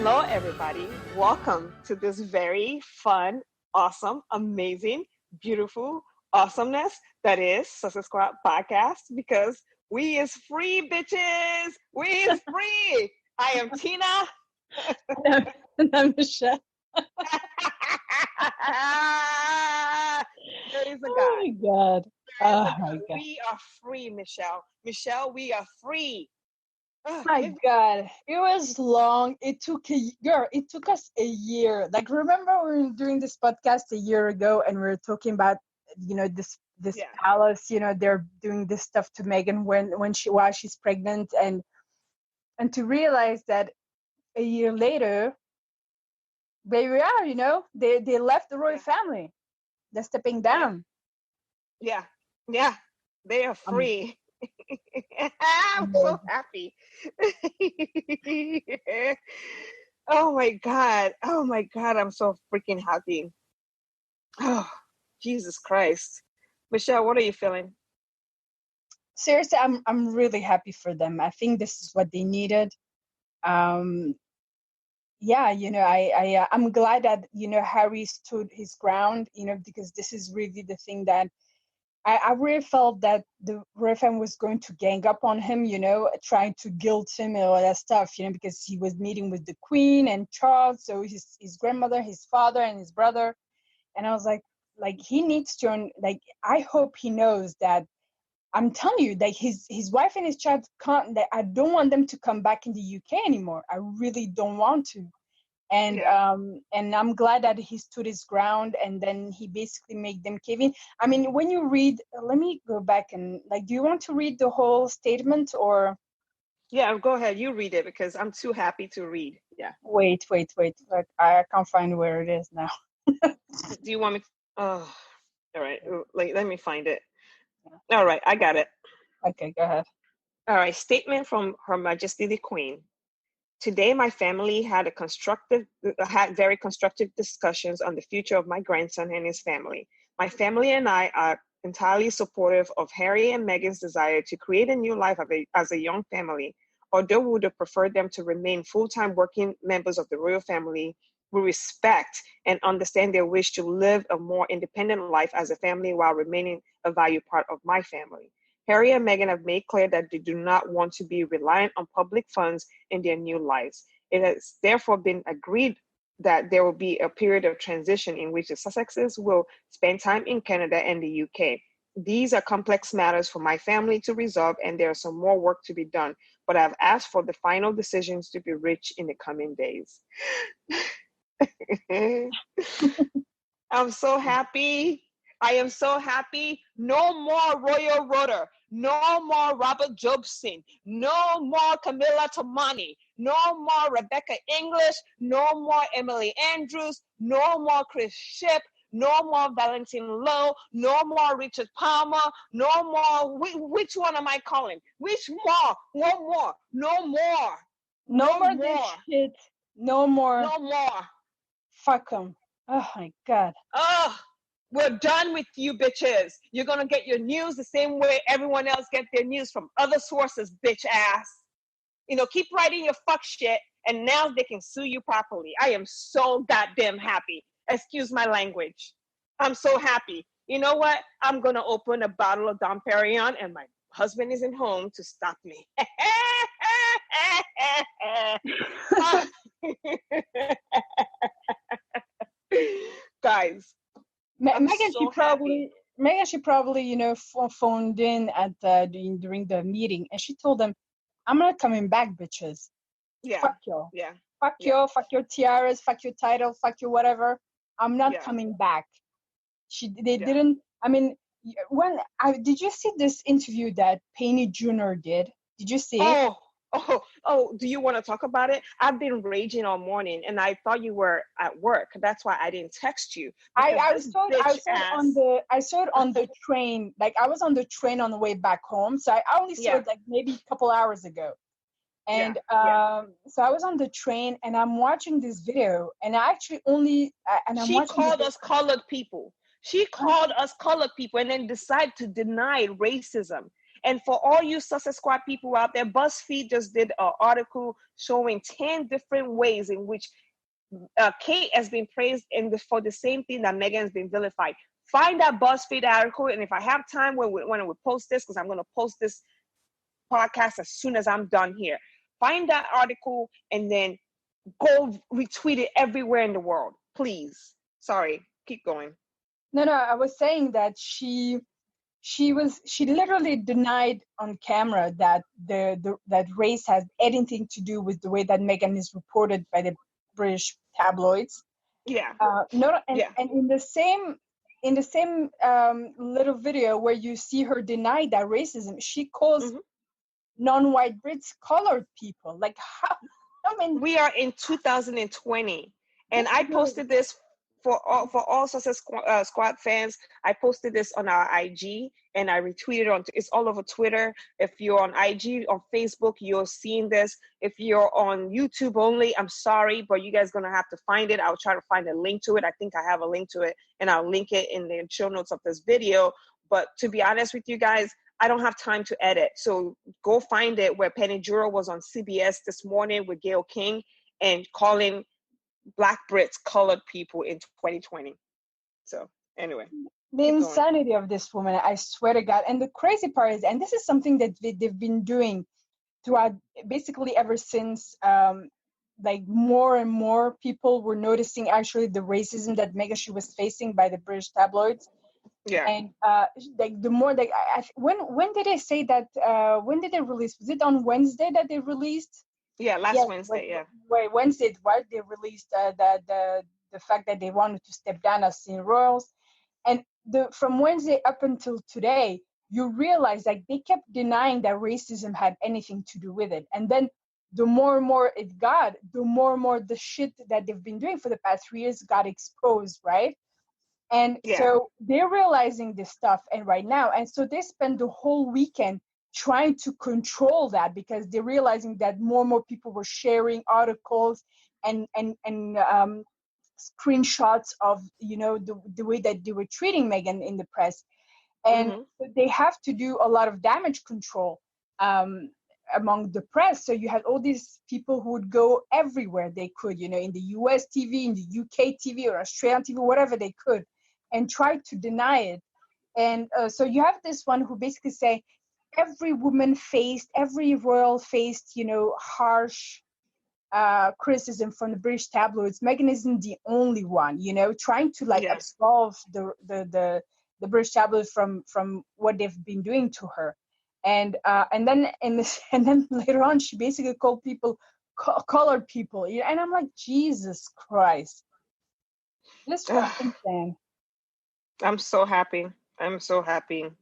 Hello, everybody. Welcome to this very fun, awesome, amazing, beautiful awesomeness that is Sussex Squad podcast because we is free, bitches. We is free. I am Tina. And I'm Michelle. There is a God. Oh my God. Oh my God. We are free, Michelle. Michelle, we are free. My God, it was long. It took us a year. Like, remember we were doing this podcast a year ago, and we were talking about, this palace. They're doing this stuff to Meghan while she's pregnant, and to realize that a year later, there we are. They left the royal family. They're stepping down. Yeah, they are free. I'm so happy. Oh my God, I'm so freaking happy. Oh, Jesus Christ. Michelle, what are you feeling? Seriously, I'm really happy for them. I think this is what they needed. I'm glad that Harry stood his ground, because this is really the thing that I really felt that the royal family was going to gang up on him, trying to guilt him and all that stuff, because he was meeting with the Queen and Charles, so his grandmother, his father, and his brother. And I was like he needs to, I hope he knows that, I'm telling you, that his wife and his child can't, I don't want them to come back in the UK anymore. I really don't want to. And and I'm glad that he stood his ground, and then he basically made them cave in. I mean, when you read, let me go back and do you want to read the whole statement or? Yeah, go ahead. You read it because I'm too happy to read. Yeah. Wait. Like, I can't find where it is now. Do you want me? Oh, all right. Let me find it. All right, I got it. Okay, go ahead. All right, statement from Her Majesty the Queen. Today, my family had very constructive discussions on the future of my grandson and his family. My family and I are entirely supportive of Harry and Meghan's desire to create a new life as a young family. Although we would have preferred them to remain full-time working members of the royal family, we respect and understand their wish to live a more independent life as a family while remaining a valued part of my family. Harry and Meghan have made clear that they do not want to be reliant on public funds in their new lives. It has therefore been agreed that there will be a period of transition in which the Sussexes will spend time in Canada and the UK. These are complex matters for my family to resolve, and there is some more work to be done, but I've asked for the final decisions to be reached in the coming days. I'm so happy. I am so happy. No more Royal Rotor. No more Robert Jobson. No more Camilla Tomani. No more Rebecca English. No more Emily Andrews. No more Chris Shipp. No more Valentine Lowe. No more Richard Palmer. No more. Which one am I calling? Which more? One more. No more. No more this shit. No more. No more. Fuck them. Oh my God. Oh, we're done with you bitches. You're going to get your news the same way everyone else gets their news, from other sources, bitch ass. Keep writing your fuck shit, and now they can sue you properly. I am so goddamn happy. Excuse my language. I'm so happy. You know what? I'm going to open a bottle of Dom Perignon, and my husband isn't home to stop me. Guys, Meghan, she probably phoned in at during the meeting, and she told them, "I'm not coming back, bitches. Yeah, fuck y'all. Yeah, fuck y'all. Fuck your tiaras. Fuck your title. Fuck your whatever. I'm not coming back." They didn't. I mean, did you see this interview that Penny Jr. did? Did you see it? Oh, do you want to talk about it? I've been raging all morning, and I thought you were at work. That's why I didn't text you. I saw it on the train. Like, I was on the train on the way back home, so I only saw it maybe a couple hours ago. And so I was on the train, and I'm watching this video, and I actually she called us colored people. She called us colored people, and then decided to deny racism. And for all you Sussex Squad people out there, BuzzFeed just did an article showing 10 different ways in which Kate has been praised for the same thing that Meghan has been vilified. Find that BuzzFeed article, and if I have time when we post this, because I'm going to post this podcast as soon as I'm done here, find that article and then go retweet it everywhere in the world, please. Sorry, keep going. No, I was saying that she literally denied on camera that that race has anything to do with the way that Meghan is reported by the British tabloids. Yeah. And in the same little video where you see her deny that racism, she calls non-white Brits colored people. Like, how? I mean, we are in 2020, and I posted this for all Sussex Squad fans. I posted this on our IG, and I retweeted it's all over Twitter. If you're on IG, on Facebook, you're seeing this. If you're on YouTube only, I'm sorry, but you guys are gonna have to find it. I'll try to find a link to it. I think I have a link to it, and I'll link it in the show notes of this video. But to be honest with you guys, I don't have time to edit. So go find it, where Penny Jura was on CBS this morning with Gayle King and calling Black Brits colored people in 2020. So anyway. The insanity of this woman, I swear to God. And the crazy part is, and this is something that they've been doing throughout basically ever since like more and more people were noticing actually the racism that Meghan was facing by the British tabloids. Yeah. And like the more like when did they say that? When did they release? Was it on Wednesday that they released? Yeah, last Wednesday. Yeah. Wait, Wednesday, right? They released the fact that they wanted to step down as senior royals, and from Wednesday up until today, you realize like they kept denying that racism had anything to do with it, and then the more and more it got, the more and more the shit that they've been doing for the past 3 years got exposed, right? And so they're realizing this stuff, and right now, and so they spend the whole weekend trying to control that, because they're realizing that more and more people were sharing articles and screenshots of, you know, the way that they were treating Meghan in the press, and they have to do a lot of damage control among the press. So you had all these people who would go everywhere they could, you know, in the US TV, in the UK TV, or Australian TV, whatever they could, and try to deny it. And so you have this one who basically say every royal faced, you know, harsh criticism from the British tabloids. Meghan isn't the only one, you know, trying to like absolve the British tabloids from what they've been doing to her. And then later on, she basically called people colored people, and I'm like, Jesus Christ, this was insane. I'm so happy. I am so happy.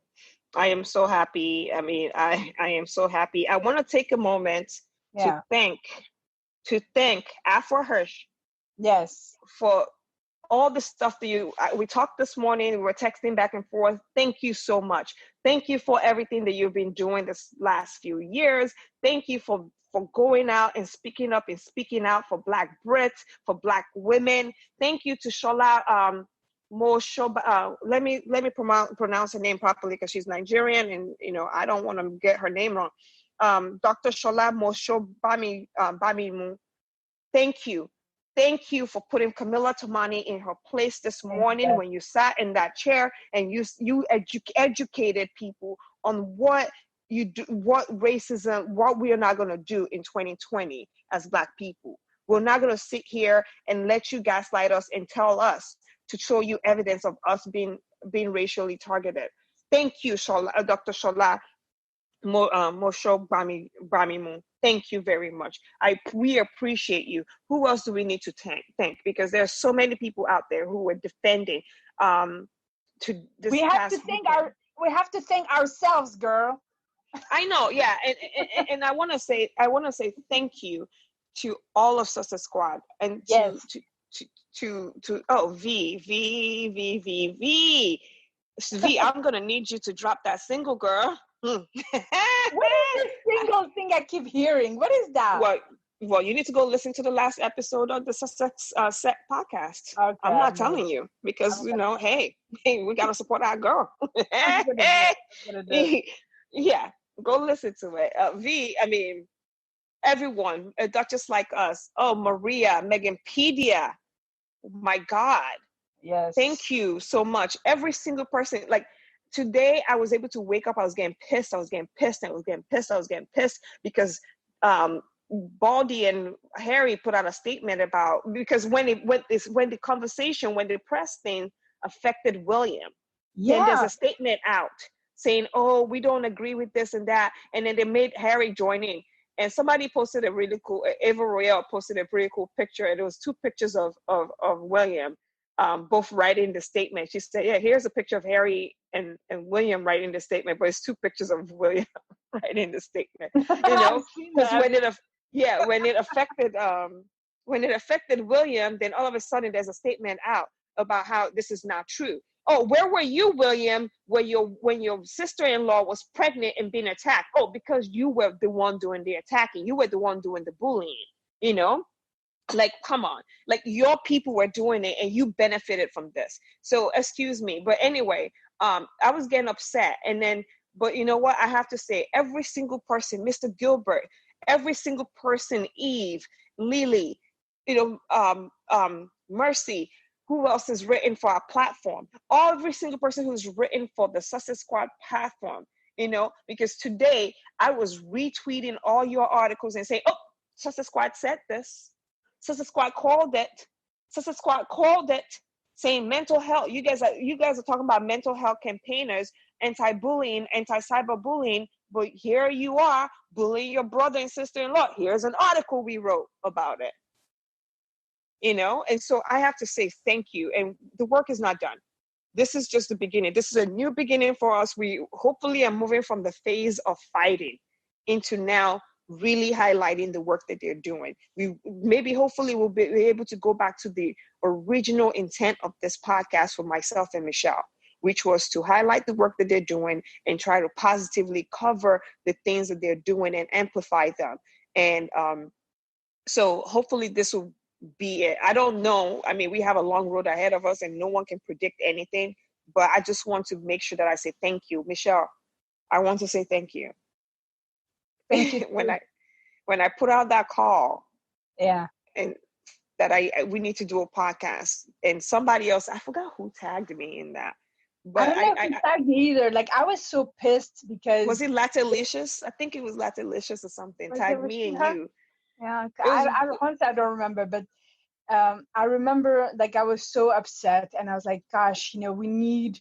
I mean, I am so happy. I want to take a moment to thank Afro Hirsch. Yes. For all the stuff that we talked this morning, we were texting back and forth. Thank you so much. Thank you for everything that you've been doing this last few years. Thank you for going out and speaking up and speaking out for Black Brits, for Black women. Thank you to Shola let me pronounce her name properly, because she's Nigerian, and you know I don't want to get her name wrong. Dr. Shola Bamimu. Thank you. Thank you for putting Camilla Tomani in her place this morning when you sat in that chair and you educated people on what you do, what racism, what we are not going to do in 2020 as Black people. We're not going to sit here and let you gaslight us and tell us to show you evidence of us being racially targeted. Thank you, Dr. Shola Mosho Bamimu. Thank you very much. We appreciate you. Who else do we need to thank? Because there are so many people out there who are defending. We have to thank ourselves, girl. I know, yeah, and I want to say thank you to all of Sussex Squad, and to V, I'm gonna need you to drop that single, girl. What is this single thing I keep hearing? What is that? Well, you need to go listen to the last episode of the Sussex Set podcast. Okay, I'm not telling you because you know, hey, we gotta support our girl. Yeah, go listen to it. I mean, everyone, a Duchess like us. Oh, Maria, Meganpedia. My God. Yes. Thank you so much. Every single person, like today, I was able to wake up. I was getting pissed. I was getting pissed. I was getting pissed. I was getting pissed because Baldy and Harry put out a statement about, because when the conversation, when the press thing affected William, then there's Yeah. a statement out saying, "Oh, we don't agree with this and that," and then they made Harry join in. And somebody posted a really cool, Ava Royale posted a pretty cool picture, and it was two pictures of William, both writing the statement. She said, "Yeah, here's a picture of Harry and William writing the statement, but it's two pictures of William writing the statement." You I've know, seen because that. when it affected William, then all of a sudden there's a statement out about how this is not true. Oh, where were you, William, when your sister-in-law was pregnant and being attacked? Oh, because you were the one doing the attacking. You were the one doing the bullying. You know, like, come on, like your people were doing it and you benefited from this. So excuse me, but anyway, I was getting upset, and then, but you know what, I have to say, every single person, Mr. Gilbert, every single person, Eve, Lily, you know, Mercy, who else is written for our platform, every single person who's written for the Sussex Squad platform, you know, because today I was retweeting all your articles and saying, "Oh, Sussex Squad said this. Sister Squad called it. Sister Squad called it," saying mental health. You guys are talking about mental health campaigners, anti-bullying, anti-cyberbullying, but here you are bullying your brother and sister-in-law. Here's an article we wrote about it. You know, and so I have to say thank you. And the work is not done. This is just the beginning. This is a new beginning for us. We hopefully are moving from the phase of fighting into now really highlighting the work that they're doing. We maybe hopefully we'll be able to go back to the original intent of this podcast for myself and Michelle, which was to highlight the work that they're doing and try to positively cover the things that they're doing and amplify them. And so hopefully this will be it. I don't know. I mean, we have a long road ahead of us and no one can predict anything, but I just want to make sure that I say thank you. Michelle, I want to say thank you. Thank you. when I put out that call, Yeah, and that we need to do a podcast, and somebody else, I forgot who tagged me in that, I but don't know if it tagged me either. Like, I was so pissed because was it Latalicious? I think it was Latalicious or something. Tagged was me she and her? you. Yeah, It was honestly, I don't remember, but I remember, like, I was so upset, and I was like, gosh, you know, we need,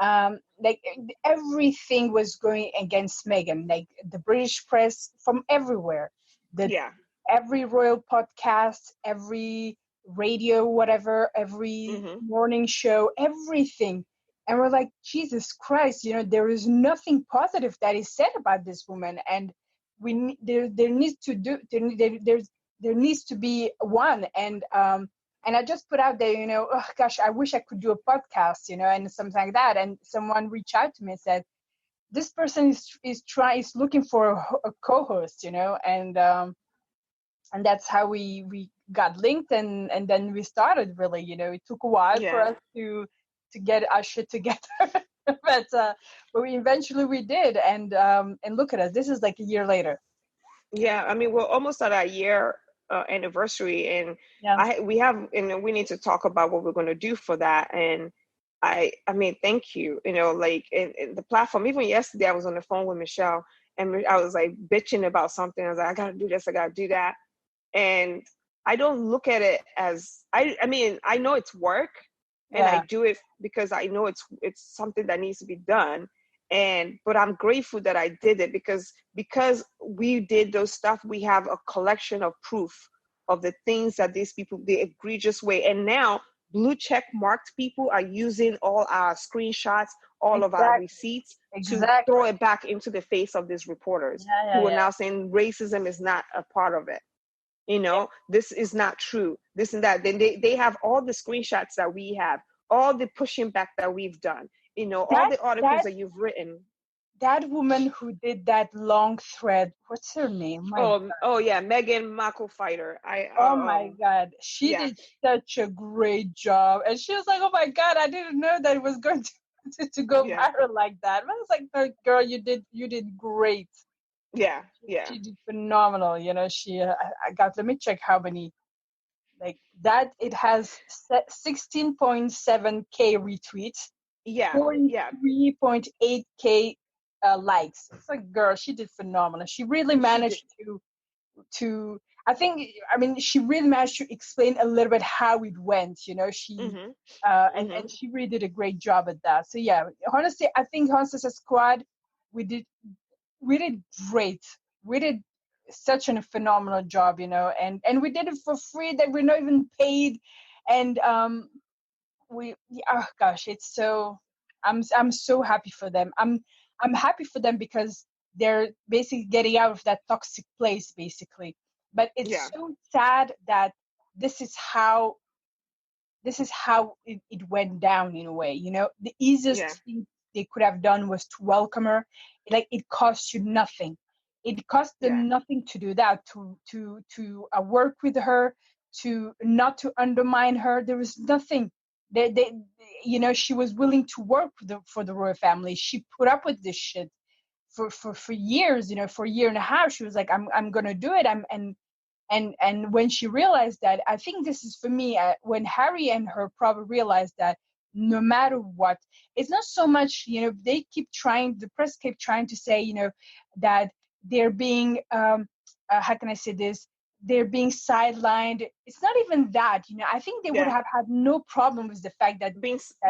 like, everything was going against Meghan, like the British press from everywhere, the yeah. every royal podcast, every radio, whatever, every Mm-hmm. morning show, everything. And we're like, Jesus Christ, you know, there is nothing positive that is said about this woman, and there needs to do there needs to be one. And I just put out there, you know, oh gosh, I wish I could do a podcast, you know, and something like that. And someone reached out to me and said, this person is looking for a co-host, you know, and that's how we got linked, and then we started. Really, you know, it took a while for Yeah. us to get our shit together, but we eventually we did, and look at us, this is like a year later. Yeah, I mean, we're almost at our year anniversary, and Yeah, we need to talk about what we're going to do for that. And I mean, thank you. You know, like in the platform. Even yesterday, I was on the phone with Michelle, and I was like bitching about something. I was like, I got to do this, I got to do that, and I don't look at it as I mean, I know it's work, and I yeah, do it because I know it's something that needs to be done. And but I'm grateful that I did it because we did those stuff. We have a collection of proof of the things that these people, the egregious way. And now blue check marked people are using all our screenshots, all of our exactly, receipts to exactly. throw it back into the face of these reporters Yeah, yeah, who are yeah, now saying racism is not a part of it. You yeah. know, this is not true, this and that. Then they have all the screenshots that we have, all the pushing back that we've done, you know, all that the articles that that you've written. that woman who did that long thread, what's her name? My Oh yeah, Meghan Markle fighter. Oh my God, she Yeah, did such a great job. And she was like, oh my God, I didn't know that it was going to. to go Yeah. viral like that. But I was like, "Oh, girl, you did great. Yeah. Yeah. She did phenomenal." You know, I got, let me check how many, like that. It has 16.7K retweets, Yeah. Yeah. 43.8K likes. It's like, girl, she did phenomenal. She really She did. managed to I think, I mean, she really managed to explain a little bit how it went. You know, Mhm. and Mhm. she really did a great job at that. So yeah, honestly, I think Honestly as a squad, we did we did great. We did such a phenomenal job, you know, and we did it for free. That we're not even paid, and oh gosh, it's so, I'm so happy for them. I'm happy for them because they're basically getting out of that toxic place, basically. But it's Yeah. so sad that this is how it went down, in a way. You know, the Yeah. easiest thing they could have done was to welcome her. Like, it cost you nothing. It cost Yeah. them nothing to do that, to work with her, to not to undermine her. There was nothing. They you know, she was willing to work for the royal family. She put up with this shit for years. You know, for a year and a half. She was like, I'm gonna do it. And when she realized that, I think this is, for me, when Harry and her probably realized that no matter what, it's not so much, you know, the press keep trying to say, you know, that they're being how can I say this, they're being sidelined. It's not even that, you know. I think they would Yeah. have had no problem with the fact that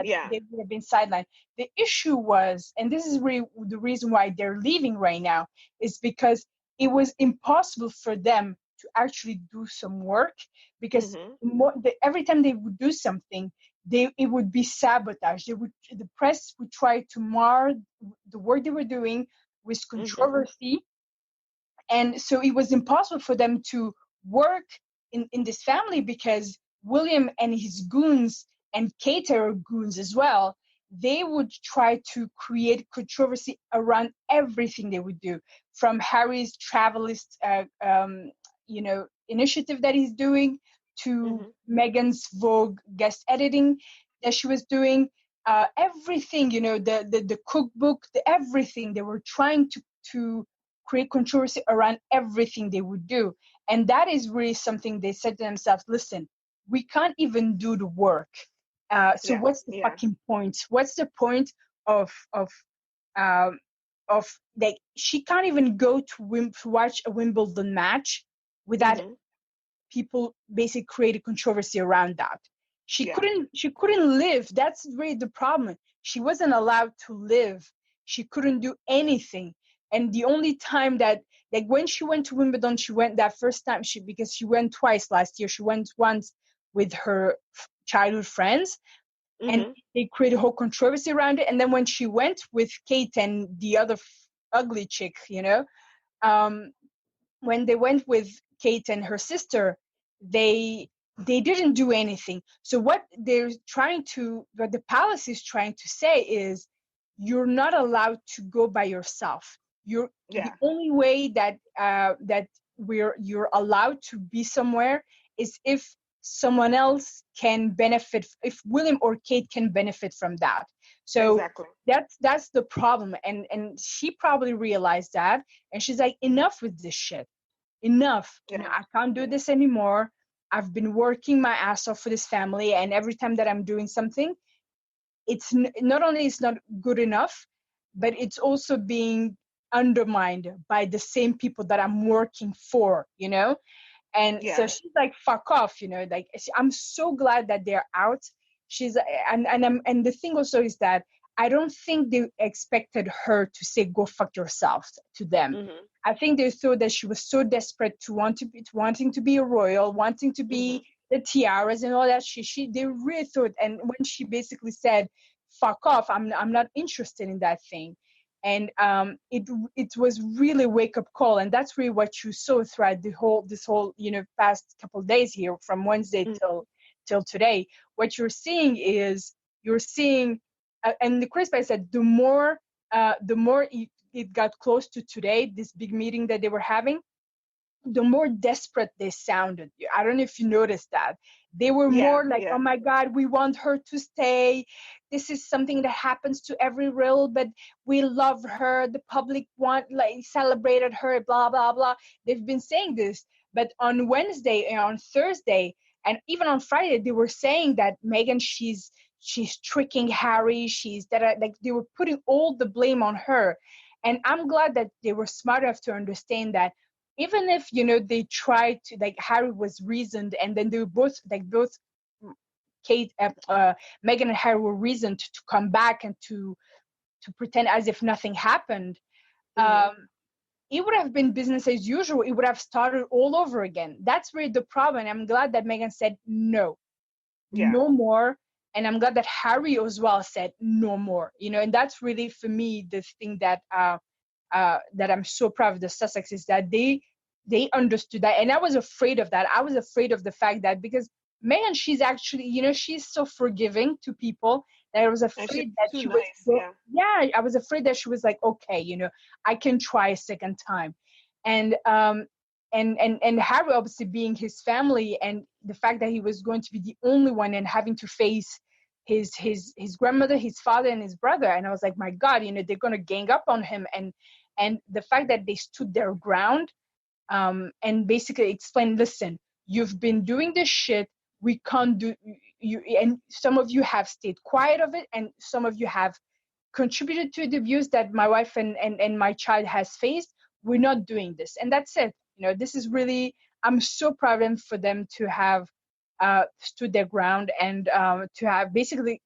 Yeah. they would have been sidelined. The issue was, and this is really the reason why they're leaving right now, is because it was impossible for them to actually do some work, because Mhm. every time they would do something, it would be sabotage. The press would try to mar the work they were doing with Mhm. controversy, and so it was impossible for them to work in this family, because William and his goons, and Kate are goons as well, they would try to create controversy around everything they would do, from Harry's travelist you know, initiative that he's doing, to Mhm. Meghan's Vogue guest editing that she was doing, everything, you know, the cookbook, everything. They were trying to create controversy around everything they would do. And that is really something they said to themselves: listen, we can't even do the work. So Yeah. what's the Yeah. fucking point? What's the point of um, of, like, she can't even go to watch a Wimbledon match without Mhm. people basically created controversy around that. Yeah. She couldn't live. That's really the problem. She wasn't allowed to live. She couldn't do anything. And the only time that, like, when she went to Wimbledon, she went that first time, because she went twice last year. She went once with her childhood friends, and Mhm. they created a whole controversy around it. And then when she went with Kate and the other ugly chick, you know, um, when they went with Kate and her sister, they didn't do anything. So what the palace is trying to say is, you're not allowed to go by yourself. The Yeah. only way that you're allowed to be somewhere is if someone else can benefit, if William or Kate can benefit from that. So Exactly. that's the problem. And she probably realized that, and she's like, enough with this shit. Enough. You know, Yeah. I can't do Yeah. this anymore. I've been working my ass off for this family, and every time that I'm doing something, not only it's not good enough, but it's also being undermined by the same people that I'm working for, you know. And so Yeah. she's like, fuck off, you know. Like, I'm so glad that they're out. She's and the thing also is that I don't think they expected her to say go fuck yourself to them. Mhm. I think they thought that she was so desperate wanting to be a royal, wanting to Mhm. be the tiaras and all that. They really thought. And when she basically said fuck off, I'm not interested in that thing. And it was really a wake up call. And that's really what you saw throughout this whole, you know, past couple of days here, from Wednesday Mhm. till today. What you're seeing and the Chris said, the more it got close to today, this big meeting that they were having, the more desperate they sounded. I don't know if you noticed that. They were more like, oh my God, we want her to stay. This is something that happens to every royal, but we love her. The public celebrated her, blah, blah, blah. They've been saying this. But on Wednesday and on Thursday, and even on Friday, they were saying that Meghan, she's tricking Harry. Like they were putting all the blame on her. And I'm glad that they were smart enough to understand that even if, they tried to, like, Harry was reasoned, and then they were both Meghan and Harry were reasoned to come back and to pretend as if nothing happened. It would have been business as usual. It would have started all over again. That's really the problem. I'm glad that Meghan said no more. And I'm glad that Harry as well said no more, and that's really, for me, the thing that that I'm so proud of the Sussex is that they understood that. And I was afraid of that. I was afraid of the fact that, because Meghan, she's actually, she's so forgiving to people, that I was afraid that she was I was afraid that she was like, okay, I can try a second time. And Harry, obviously being his family, and the fact that he was going to be the only one and having to face his grandmother, his father, and his brother. And I was like, my God, they're going to gang up on him. And the fact that they stood their ground, and basically explained, listen, you've been doing this shit. We can't do you. And some of you have stayed quiet of it, and some of you have contributed to the abuse that my wife and my child has faced. We're not doing this. And that's it. This is really, I'm so proud of them, for them to have stood their ground, and to have basically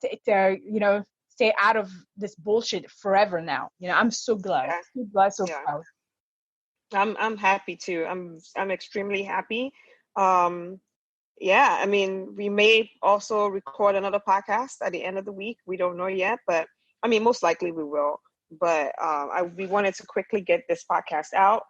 stay out of this bullshit forever now. I'm so glad. So proud. I'm happy too. I'm extremely happy. I mean, we may also record another podcast at the end of the week. We don't know yet, but I mean, most likely we will. But we wanted to quickly get this podcast out.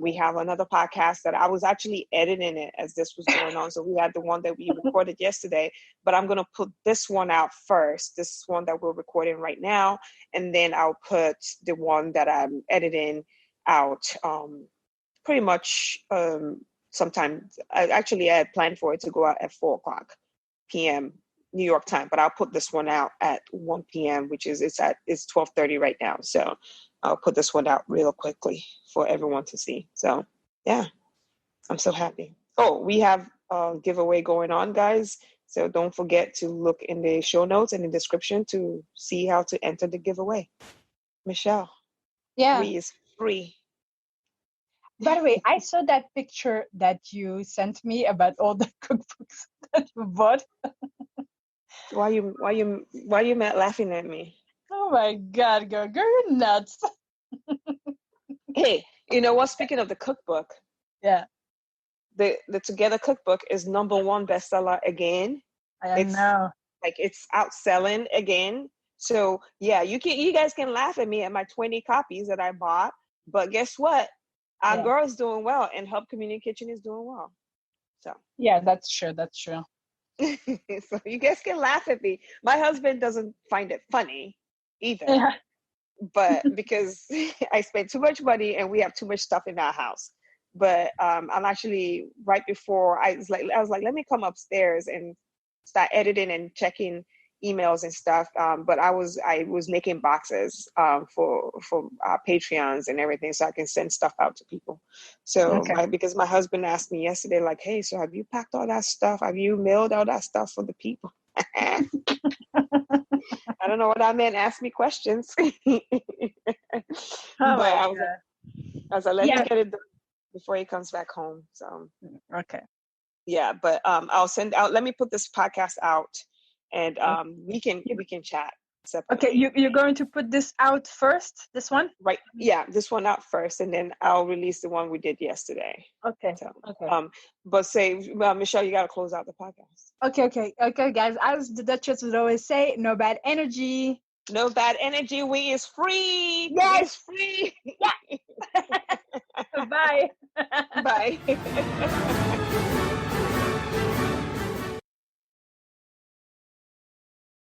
We have another podcast that I was actually editing it as this was going on. So we had the one that we recorded yesterday, but I'm going to put this one out first, this one that we're recording right now. And then I'll put the one that I'm editing out pretty much sometime. I had planned for it to go out at 4:00 p.m. New York time, but I'll put this one out at 1 p.m., which is it's 12:30 right now. So I'll put this one out real quickly for everyone to see. So yeah, I'm so happy. Oh, we have a giveaway going on, guys. So don't forget to look in the show notes and the description to see how to enter the giveaway. Michelle, free is free. By the way, I saw that picture that you sent me about all the cookbooks that you bought. Why you laughing at me? Oh my God, girl, you're nuts. Hey, you know what? Speaking of the cookbook, the Together cookbook is #1 bestseller again. I know. Like, it's outselling again. So yeah, you guys can laugh at me at my 20 copies that I bought, but guess what? Our girl is doing well, and Hub Community Kitchen is doing well. So yeah, that's true. So you guys can laugh at me. My husband doesn't find it funny either, but because I spend too much money and we have too much stuff in our house. But I'm actually, right before I was like, let me come upstairs and start editing and checking emails and stuff. But I was making boxes for Patreons and everything, so I can send stuff out to people. So because my husband asked me yesterday, like, hey, so have you packed all that stuff? Have you mailed all that stuff for the people? I don't know what I meant. Ask me questions. But I was like, let me get it done before he comes back home. So yeah, but I'll send out. Let me put this podcast out. And we can chat separately. Okay, you're going to put this out first, this one? Right. Yeah, this one out first, and then I'll release the one we did yesterday. Okay. So, but Michelle, you got to close out the podcast. Okay, guys. As the Duchess would always say, no bad energy. No bad energy. We is free. Yes, we is free. Yeah. Bye. Bye.